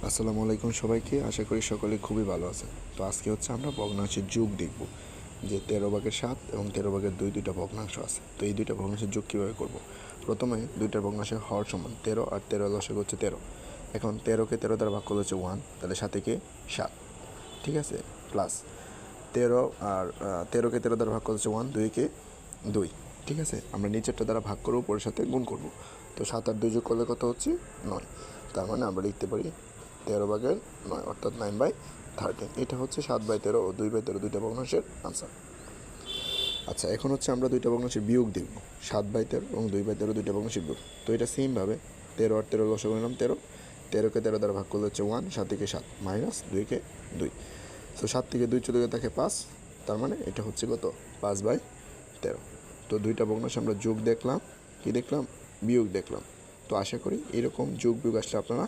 আসসালামু আলাইকুম সবাইকে, আশা করি সকলে খুবই ভালো আছে। তো আজকে হচ্ছে আমরা ভগ্নাংশের যোগ দেখব, যে 13/7 এবং 13/2 দুইটা ভগ্নাংশ আছে। তো এই দুইটা ভগ্নাংশের যোগ কীভাবে করব। প্রথমে দুইটা ভগ্নাংশের হর সমান 13 আর 13 লসাগু হচ্ছে 13। এখন 13কে 13 দ্বারা ভাগ করলে হচ্ছে 1, তাহলে 7 7, ঠিক আছে। প্লাস 13 আর 13কে 13 দ্বারা ভাগ করলে হচ্ছে 1, 2 2, ঠিক আছে। আমরা নিচেরটা দ্বারা ভাগ করবো, পরের সাথে গুণ করব। তো 7 আর 2 যোগ করলে কত হচ্ছে 9। তার মানে আমরা লিখতে পারি 13/9, অর্থাৎ 9/13। এটা হচ্ছে 7/13 ও 2/13 দুইটা ভগ্নাংশের আনসার। আচ্ছা, এখন হচ্ছে আমরা দুইটা ভগ্নাংশের বিয়োগ দেখব, 7/13 এবং 2/13 দুইটা ভগ্নাংশের বিয়োগ। তো এটা সেমভাবে 13 আর 13 লসাগু নিলাম 13, 13কে 13 দ্বারা ভাগ করলে হচ্ছে 1, 7 7 মাইনাস 2 2। তো 7 থেকে 2 চলে গেলে থাকে 5, তার মানে এটা হচ্ছে কত 5/13। তো দুইটা ভগ্নাংশ আমরা যোগ দেখলাম, কি দেখলাম, বিয়োগ দেখলাম। তো আশা করি এরকম যোগ বিয়োগ আসলে আপনারা